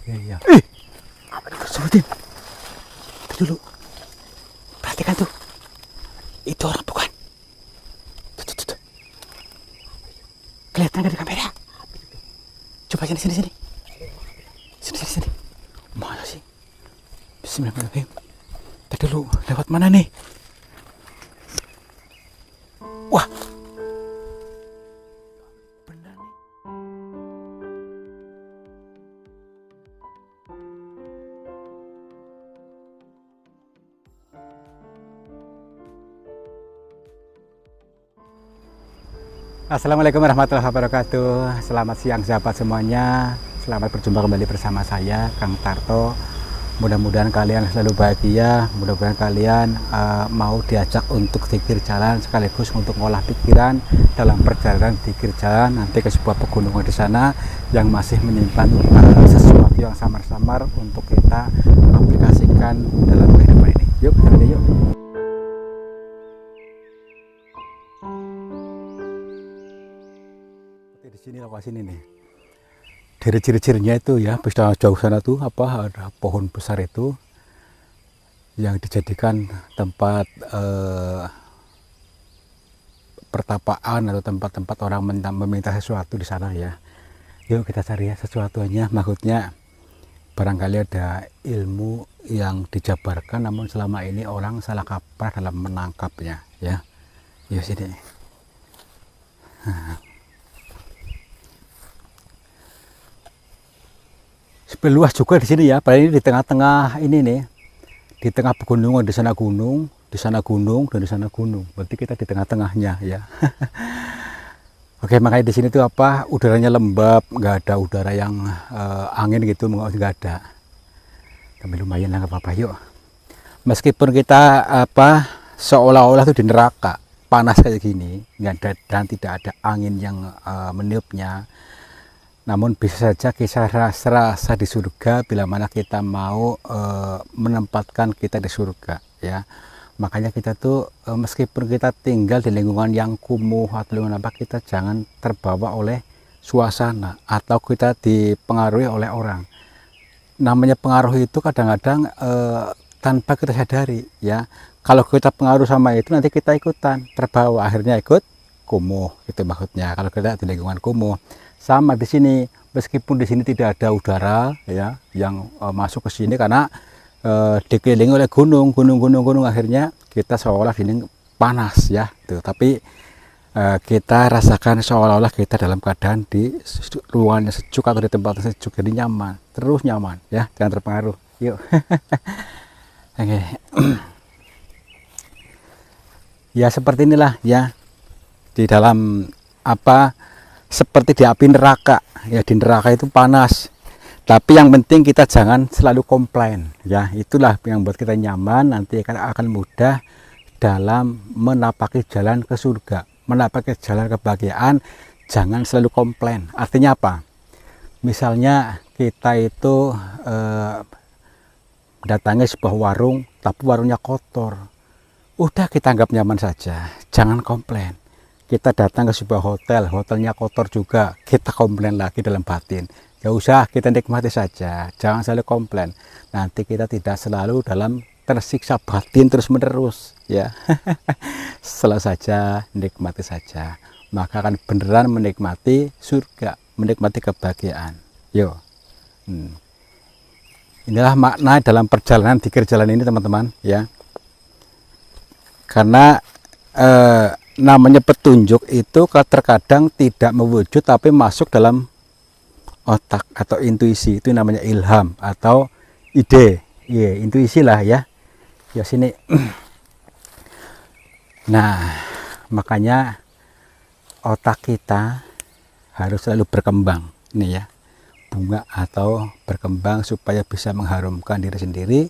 Iya. Apa itu sebutin? Itu dulu. Perhatikan tuh. Itu orang bukan? Tuh. Kelihatan nggak di kamera? Coba sini. Sini. Mana sih? Bismillahirrahmanirrahim. Tadi dulu lewat mana nih? Wah. Benar nih. Assalamualaikum warahmatullahi wabarakatuh. Selamat siang sahabat semuanya. Selamat berjumpa kembali bersama saya Kang Tarto. Mudah-mudahan kalian selalu bahagia. Mudah-mudahan kalian mau diajak untuk zikir jalan sekaligus untuk ngolah pikiran dalam perjalanan zikir jalan nanti ke sebuah pegunungan di sana yang masih menyimpan sesuatu yang samar-samar untuk kita aplikasikan dalam kehidupan ini. Yuk, yuk. Di sini lokasi ini nih. Dari ciri-cirinya itu ya, bisa jauh sana tuh ada pohon besar itu yang dijadikan tempat pertapaan atau tempat-tempat orang meminta sesuatu di sana ya. Yuk kita cari ya sesuatunya, maksudnya barangkali ada ilmu yang dijabarkan namun selama ini orang salah kaprah dalam menangkapnya ya. Yuk sini. Luas juga di sini ya, padahal ini di tengah-tengah ini nih, di tengah pegunungan, di sana gunung, dan di sana gunung. Berarti kita di tengah-tengahnya ya. Oke, makanya di sini tuh udaranya lembab, nggak ada udara yang angin gitu, nggak ada. Tapi lumayan lah, nggak apa-apa. Yuk, meskipun kita seolah-olah tuh di neraka, panas kayak gini, nggak ada dan tidak ada angin yang meniupnya. Namun bisa saja kita rasa di surga bila mana kita mau menempatkan kita di surga ya. Makanya kita tuh meskipun kita tinggal di lingkungan yang kumuh atau lingkungan kita jangan terbawa oleh suasana atau kita dipengaruhi oleh orang. Namanya pengaruh itu kadang-kadang tanpa kita sadari ya. Kalau kita pengaruh sama itu nanti kita ikutan terbawa, akhirnya ikut kumuh itu maksudnya. Kalau kita di lingkungan kumuh sama di sini, meskipun di sini tidak ada udara ya yang masuk ke sini karena dikelilingi oleh gunung, akhirnya kita seolah ini panas ya tuh. Tapi kita rasakan seolah-olah kita dalam keadaan di ruangan yang sejuk atau di tempat yang sejuk, jadi nyaman, terus nyaman ya, jangan terpengaruh. Yuk. Oke. Ya seperti inilah ya, di dalam seperti di api neraka ya. Di neraka itu panas, tapi yang penting kita jangan selalu komplain ya. Itulah yang buat kita nyaman, nanti akan mudah dalam menapaki jalan ke surga, menapaki jalan kebahagiaan. Jangan selalu komplain. Artinya apa? Misalnya kita itu datangi sebuah warung tapi warungnya kotor, udah kita anggap nyaman saja, jangan komplain. Kita datang ke sebuah hotel, hotelnya kotor juga, kita komplain lagi dalam batin. Ya usah, kita nikmati saja, jangan selalu komplain. Nanti kita tidak selalu dalam tersiksa batin terus menerus ya. Selalu saja, nikmati saja, maka akan beneran menikmati surga, menikmati kebahagiaan. Yo. Inilah makna dalam perjalanan zikir jalan ini teman-teman ya. Karena namanya petunjuk itu terkadang tidak mewujud tapi masuk dalam otak atau intuisi, itu namanya ilham atau ide ya, intuisi lah ya. Ya sini. Nah makanya otak kita harus selalu berkembang ini ya, bunga atau berkembang supaya bisa mengharumkan diri sendiri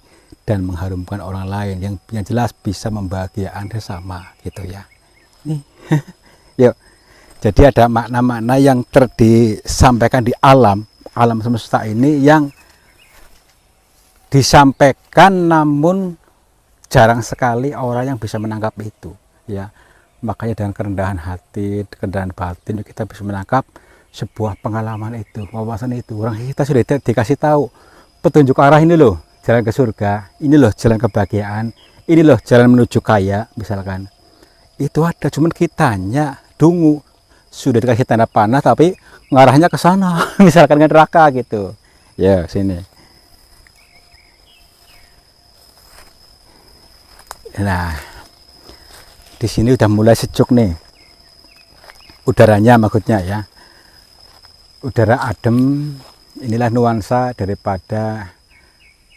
dan mengharumkan orang lain, yang jelas bisa membahagiakan sesama gitu ya. Nih. Yuk. Jadi ada makna-makna yang disampaikan di alam semesta ini yang disampaikan namun jarang sekali orang yang bisa menangkap itu ya. Makanya dengan kerendahan hati, kerendahan batin kita bisa menangkap sebuah pengalaman itu, wawasan itu. Orang kita sudah dikasih tahu petunjuk arah, ini loh jalan ke surga, ini loh jalan kebahagiaan, ini loh jalan menuju kaya misalkan. Itu ada, cuman kitanya dungu, sudah dikasih tanda panah tapi ngarahnya ke sana misalkan ke neraka gitu. Ya, sini. Nah, di sini udah mulai sejuk nih. Udaranya maksudnya ya. Udara adem, inilah nuansa daripada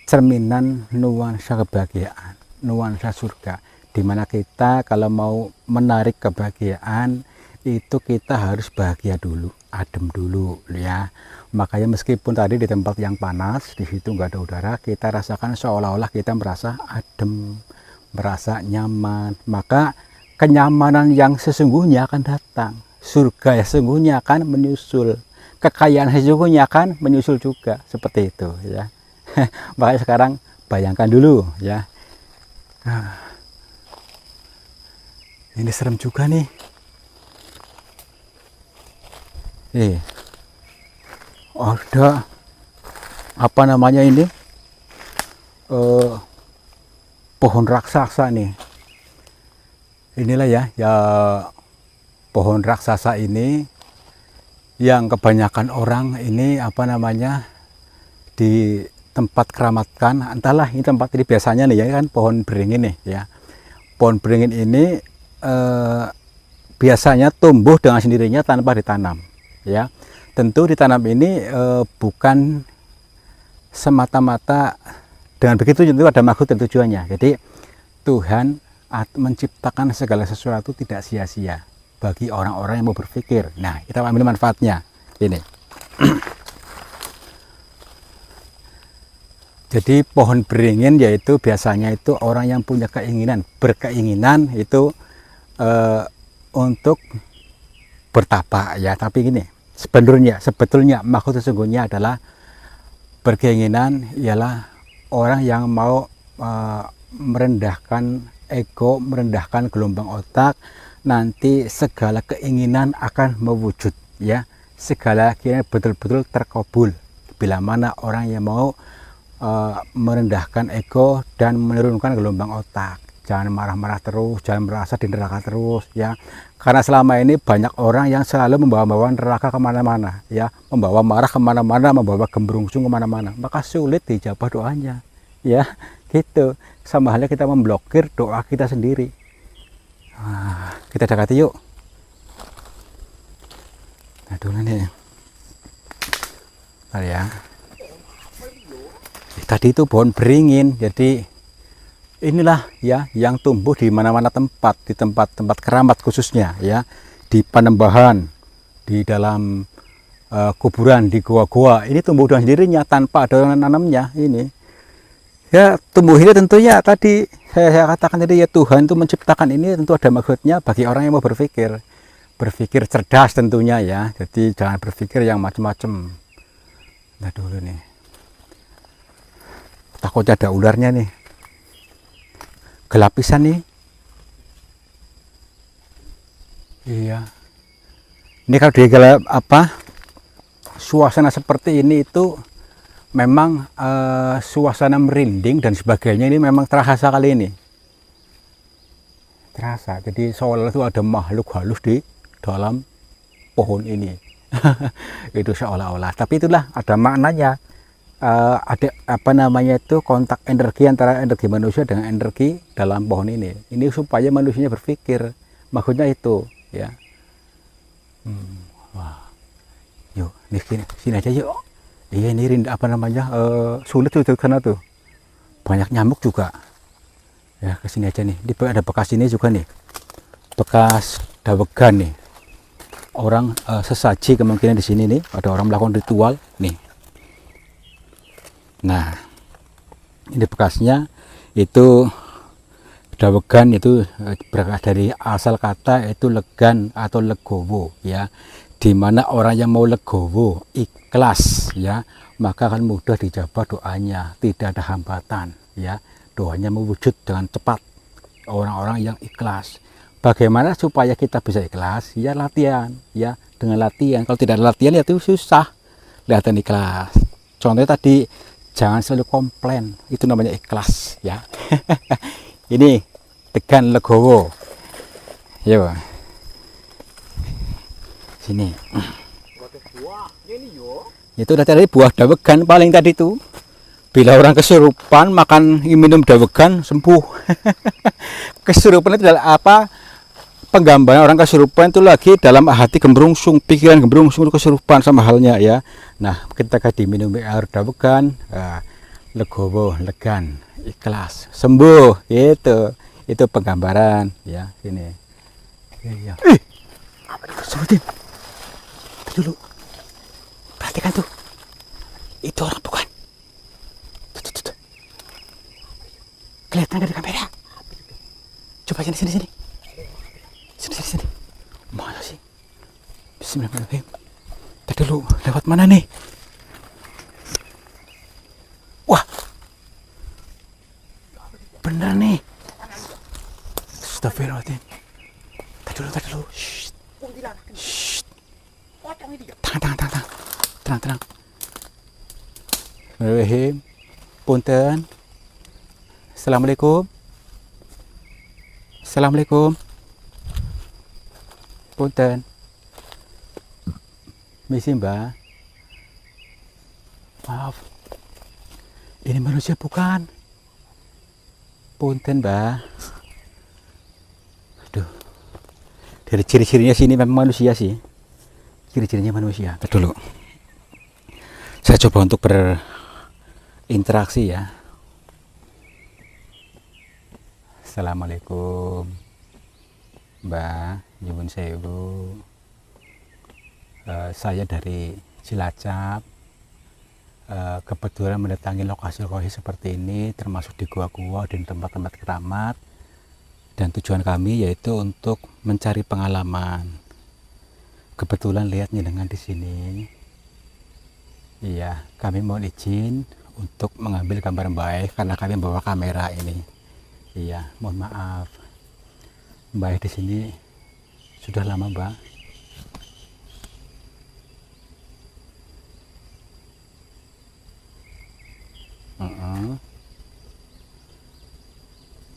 cerminan nuansa kebahagiaan, nuansa surga, dimana kita kalau mau menarik kebahagiaan itu kita harus bahagia dulu, adem dulu ya. Makanya meskipun tadi di tempat yang panas, di situ nggak ada udara, kita rasakan seolah-olah kita merasa adem, merasa nyaman. Maka kenyamanan yang sesungguhnya akan datang, surga yang sesungguhnya akan menyusul, kekayaan sesungguhnya akan menyusul juga, seperti itu ya. Makanya sekarang bayangkan dulu ya. Ini serem juga nih. Ada apa namanya ini? Pohon raksasa nih. Inilah ya pohon raksasa ini yang kebanyakan orang ini apa namanya di tempat keramatkan, entahlah ini tempat ini biasanya nih ya kan pohon beringin nih ya. Pohon beringin ini biasanya tumbuh dengan sendirinya tanpa ditanam ya. Tentu ditanam ini bukan semata-mata dengan begitu, tentu ada maksud dan tujuannya. Jadi Tuhan menciptakan segala sesuatu tidak sia-sia bagi orang-orang yang mau berpikir. Nah, kita ambil manfaatnya ini. Jadi pohon beringin yaitu biasanya itu orang yang punya keinginan, berkeinginan itu untuk bertapa ya. Tapi gini, sebetulnya maksud sesungguhnya adalah berkeinginan ialah orang yang mau merendahkan ego, merendahkan gelombang otak. Nanti segala keinginan akan mewujud ya, segala keinginan betul-betul terkabul bila mana orang yang mau merendahkan ego dan menurunkan gelombang otak. Jangan marah-marah terus, jangan merasa di neraka terus ya, karena selama ini banyak orang yang selalu membawa neraka kemana-mana ya, membawa marah kemana-mana, membawa gembrungsung kemana-mana, maka sulit dijabah doanya ya gitu. Sama halnya kita memblokir doa kita sendiri. Kita dekati yuk. Nah dulu nih ya, tadi itu pohon beringin. Jadi inilah ya yang tumbuh di mana-mana tempat, di tempat-tempat keramat khususnya ya, di Panembahan, di dalam kuburan, di goa-goa. Ini tumbuh dengan sendirinya tanpa ada orang nanamnya ini. Ya tumbuh ini tentunya tadi saya katakan tadi ya, Tuhan itu menciptakan ini tentu ada maksudnya bagi orang yang mau berpikir cerdas tentunya ya. Jadi jangan berpikir yang macam-macam. Nah dulu nih, takutnya ada ularnya nih, gelapisan nih. Iya, ini kalau di suasana seperti ini itu memang suasana merinding dan sebagainya, ini memang terasa kali ini. Terasa, jadi seolah itu ada makhluk halus di dalam pohon ini. Itu seolah-olah, tapi itulah ada maknanya. Ada apa namanya itu, kontak energi antara energi manusia dengan energi dalam pohon ini. Ini supaya manusianya berpikir, maksudnya itu ya. Wah, yuk, sini aja yuk. Iya ini apa namanya, sulit tuh karena tuh banyak nyamuk juga ya. Kesini aja nih, di ada bekas ini juga nih, bekas dawegan nih. Orang sesaji kemungkinan di sini nih, ada orang melakukan ritual nih. Nah ini bekasnya itu dawegan, itu berasal dari asal kata itu legan atau legowo ya, dimana orang yang mau legowo, ikhlas ya, maka akan mudah dijabah doanya, tidak ada hambatan ya, doanya mewujud dengan cepat. Orang-orang yang ikhlas, Bagaimana supaya kita bisa ikhlas? Ya latihan, ya dengan latihan. Kalau tidak ada latihan ya itu susah. Latihan ikhlas. Contohnya tadi, jangan selalu komplain. Itu namanya ikhlas, ya. Ini tegan legowo. Yo. Sini. Itu tadi buah dawegan paling tadi tuh. Bila orang kesurupan makan minum dawegan sembuh. Kesurupan itu adalah apa? Penggambaran orang kesurupan itu lagi dalam hati gembrungsung, pikiran gembrungsung, kesurupan sama halnya ya. Nah, ketika diminum air dawegan, legowo, legan, ikhlas, sembuh. Itu penggambaran ya. Ini. Ya. Apa itu? Dulu. Perhatikan tuh. Itu orang bukan? Tuh. Kelihatan nggak di kamera? Coba sini. Sini. Mana sih? Bismillahirrahmanirrahim. Tadi dulu lewat mana nih? Wah. Bener nih. Astagfirullahaladzim. Tadi dulu. Shh. Tenang. Bismillahirrahmanirrahim. Punten. Assalamualaikum. Punten. Misi Mbak. Maaf. Ini manusia bukan? Punten Mbak. Aduh. Dari ciri-cirinya sini memang manusia sih. Ciri-cirinya manusia. Dulu. Saya coba untuk berinteraksi ya. Assalamualaikum Mbak, nyuwun sewu. Saya dari Cilacap. Kebetulan mendatangi lokasi-lokasi seperti ini, termasuk di gua-gua dan tempat-tempat keramat. Dan tujuan kami yaitu untuk mencari pengalaman. Kebetulan lihatnya dengan di sini. Iya, kami mohon izin untuk mengambil gambar baik karena kami membawa kamera ini. Iya, mohon maaf. Mbak di sini sudah lama, Mbak.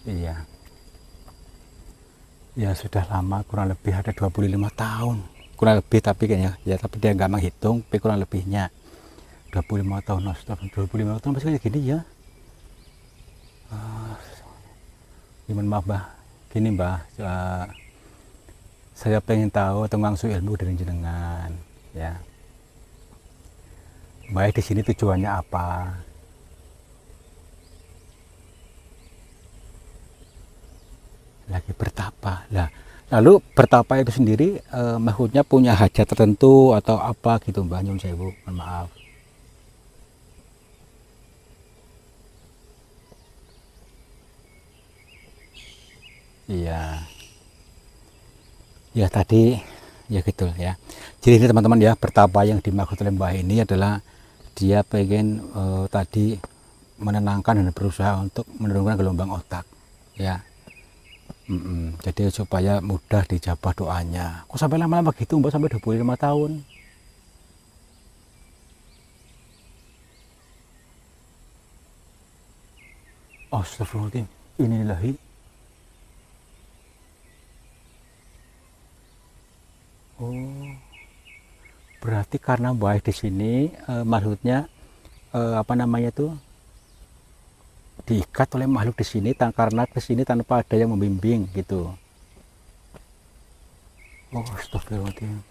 Iya. Ya sudah lama, kurang lebih ada 25 tahun. Kurang lebih tapi kayaknya ya, tapi dia nggak menghitung, tapi kurang lebihnya 25 tahun. 25 tahun masih kayak gini ya. Gimana maaf Mbah, gini Mbah, saya pengen tahu atau ngangsu ilmu dari jenengan ya. Baik di sini tujuannya apa? Lagi bertapa lah. Lalu bertapa itu sendiri maksudnya punya hajat tertentu atau apa gitu Mbah? Nyun sewu, mohon maaf. Iya. Ya tadi ya gitu ya. Jadi ini teman-teman ya, bertapa yang dimaksud oleh Mbah ini adalah dia pengen tadi menenangkan dan berusaha untuk menurunkan gelombang otak ya. Jadi supaya mudah dijabah doanya. Kok sampai lama-lama gitu Mbak, sampai 25 tahun? Astagfirullahaladzim. Inilahi. Oh, berarti karena baik di sini maksudnya apa namanya tuh, diikat oleh makhluk di sini karena ke sini tanpa ada yang membimbing gitu. Oh, astagfirullahaladzim.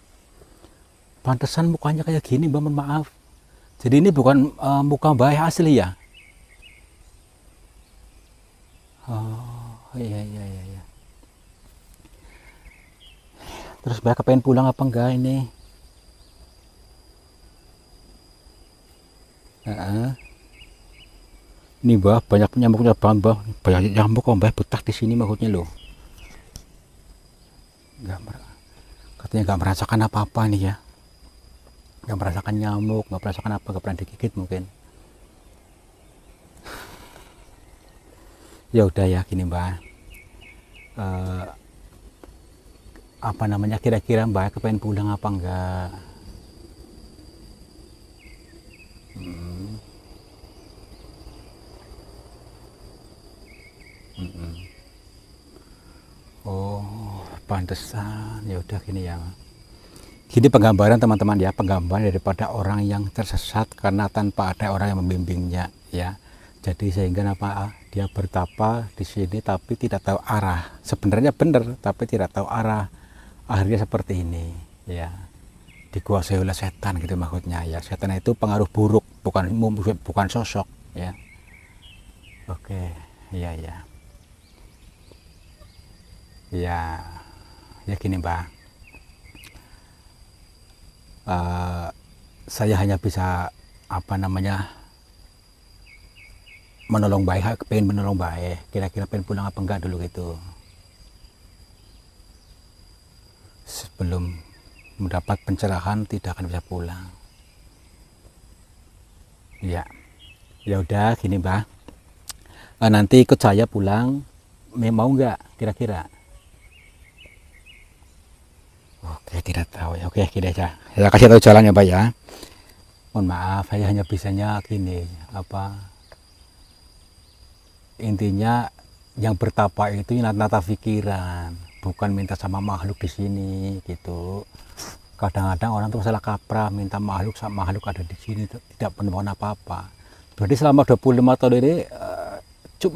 Pantesan mukanya kayak gini Mbak, mohon maaf. Jadi ini bukan muka baik asli ya? Oh, iya. Terus Mbak kepengen pulang apa enggak ini? Ini Mbak, banyak nyamuknya Mbak, banyak nyamuk kok Mbak, betah di sini maksudnya loh. Katanya nggak merasakan apa-apa nih ya, nggak merasakan nyamuk, nggak merasakan apa, nggak pernah digigit mungkin. Ya udah ya gini Mbak, apa namanya, kira-kira Mbak kepengen pulang apa enggak? Hmm, mm-mm. Oh, pantesan. Ya udah gini ya. Gini penggambaran teman-teman ya, penggambaran daripada orang yang tersesat karena tanpa ada orang yang membimbingnya ya. Jadi sehingga apa, dia bertapa di sini tapi tidak tahu arah. Sebenarnya benar tapi tidak tahu arah. Akhirnya seperti ini ya. Dikuasai oleh setan gitu maksudnya ya. Setan itu pengaruh buruk, bukan sosok ya. Oke, iya ya. Ya, ya gini Mbak. Eh, saya hanya bisa apa namanya, menolong baik, pengen menolong baik, kira-kira pengen pulang apa enggak dulu gitu, sebelum mendapat pencerahan tidak akan bisa pulang. Ya, ya udah gini Mbak. Nanti ikut saya pulang, mau nggak kira-kira? Oke, tidak tahu ya. Oke, gini aja, saya kasih tahu jalan ya Mbak ya. Mohon maaf, saya hanya bisanya gini, apa, intinya yang bertapa itu nata pikiran, bukan minta sama makhluk di sini gitu. Kadang-kadang orang tuh salah kaprah, minta makhluk sama makhluk ada di sini tidak menemukan apa-apa. Berarti selama 25 tahun ini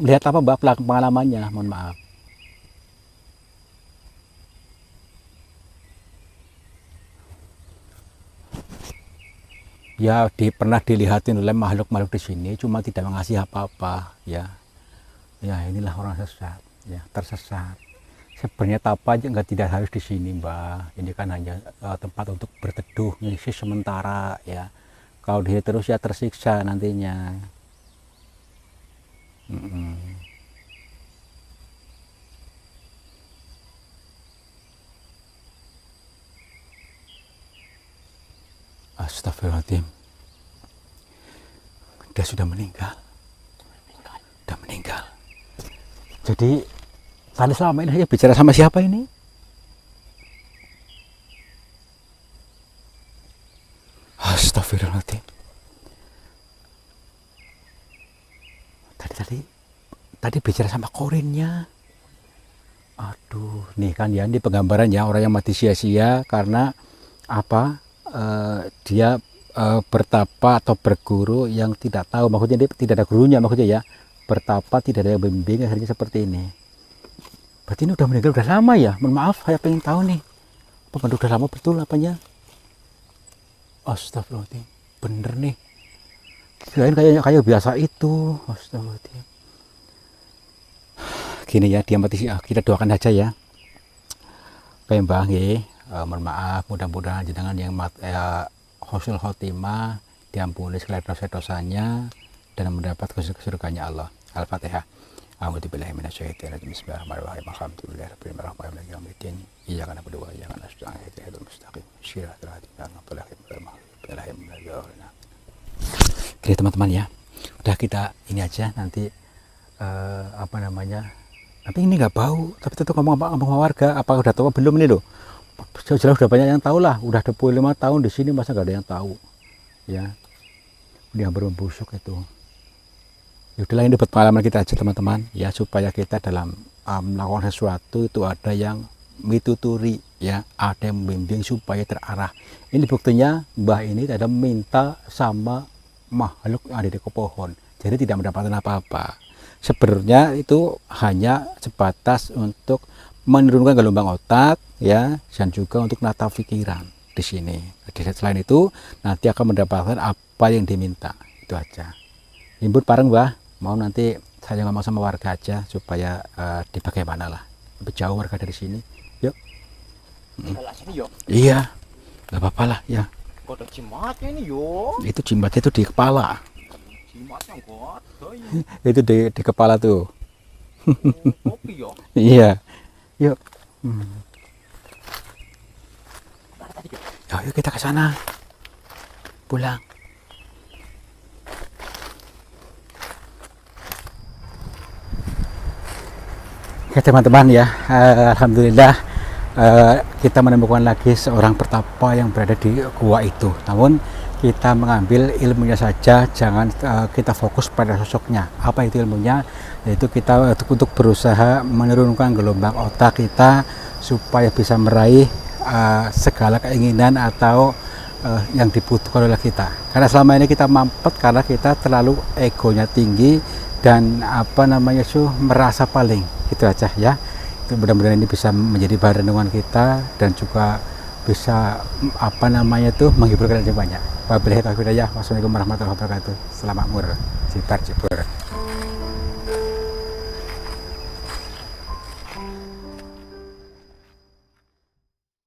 lihat apa Mbak pengalamannya? Mohon maaf. Ya pernah dilihatin oleh makhluk-makhluk di sini, cuma tidak mengasih apa-apa ya. Ya inilah orang sesat, ya tersesat. Sebenarnya tapa aja nggak, tidak harus di sini Mbak. Ini kan hanya tempat untuk berteduh, ngisi sementara ya. Kalau dia terus ya tersiksa nantinya. Mm-mm. Astagfirullahaladzim, dia sudah meninggal. Sudah meninggal. Jadi tadi selama ini saya bicara sama siapa ini? Astagfirullahaladzim. Tadi bicara sama korinnya. Aduh, nih kan ya, ini penggambaran ya orang yang mati sia-sia karena apa? Dia bertapa atau berguru yang tidak tahu, maksudnya dia tidak ada gurunya, maksudnya ya, bertapa tidak ada yang membimbing, akhirnya seperti ini. Berarti ini udah meninggal udah lama ya? Mohon maaf, saya pengen tahu nih, apa udah lama betul apanya? Astagfirullahaladzim, bener nih, kirain kayak biasa itu. Astagfirullahaladzim. Gini ya, dia mati sih, kita doakan aja ya. Kayak Mbah nggih, mohon maaf, mudah-mudahan jenengan yang husnul khotimah, diampuni segala dosa-dosanya dan mendapat surganya Allah. Al-Fatihah. A'udzubillahi minasyaitonir rajim. Bismillahirrahmanirrahim. Alhamdulillahirabbil alamin. Maliki yaumiddin. Iyyaka na'budu wa iyyaka nasta'in. Ihdinash mustaqim. Shiratal ladzina an'amta 'alaihim. Oke teman-teman ya, udah kita ini aja nanti apa namanya, nanti ini nggak bau tapi tetap ngomong sama warga apa udah tahu belum ini loh. Jelas udah banyak yang tahu lah, udah 25 tahun di sini masa nggak ada yang tahu ya. Ini yang berbusuk itu. Yaudahlah, ini buat pengalaman kita aja teman-teman ya, supaya kita dalam melakukan sesuatu itu ada yang mituturi ya, ada yang membimbing supaya terarah. Ini buktinya Mbah ini ada minta sama makhluk yang ada di pohon, jadi tidak mendapatkan apa-apa. Sebenarnya itu hanya sebatas untuk menurunkan gelombang otak ya, dan juga untuk nata pikiran di sini. Jadi selain itu nanti akan mendapatkan apa yang diminta, itu aja. Imbut bareng Mbah, mau nanti saya ngomong sama warga aja supaya di bagaimana lah, lebih jauh warga dari sini. Yuk. Yuk. Iya, nggak apa-apa lah ya. Kok ada jimatnya ini yuk? Itu jimatnya itu di kepala. Jimatnya kok ada Itu di kepala tuh. kopi yuk. Iya. Yuk. Yuk kita ke sana. Pulang. Oke teman-teman ya, alhamdulillah kita menemukan lagi seorang pertapa yang berada di gua itu. Namun kita mengambil ilmunya saja, jangan kita fokus pada sosoknya. Apa itu ilmunya? Yaitu kita untuk berusaha menurunkan gelombang otak kita supaya bisa meraih segala keinginan atau yang dibutuhkan oleh kita. Karena selama ini kita mampet karena kita terlalu egonya tinggi dan merasa paling. Gitu aja ya. Mudah-mudahan ini bisa menjadi bahan renungan kita dan juga bisa menghibur kalian banyak. Wabillahi taufiq hidayah. Wassalamualaikum warahmatullahi wabarakatuh. Selamat mur. Jibar jibur.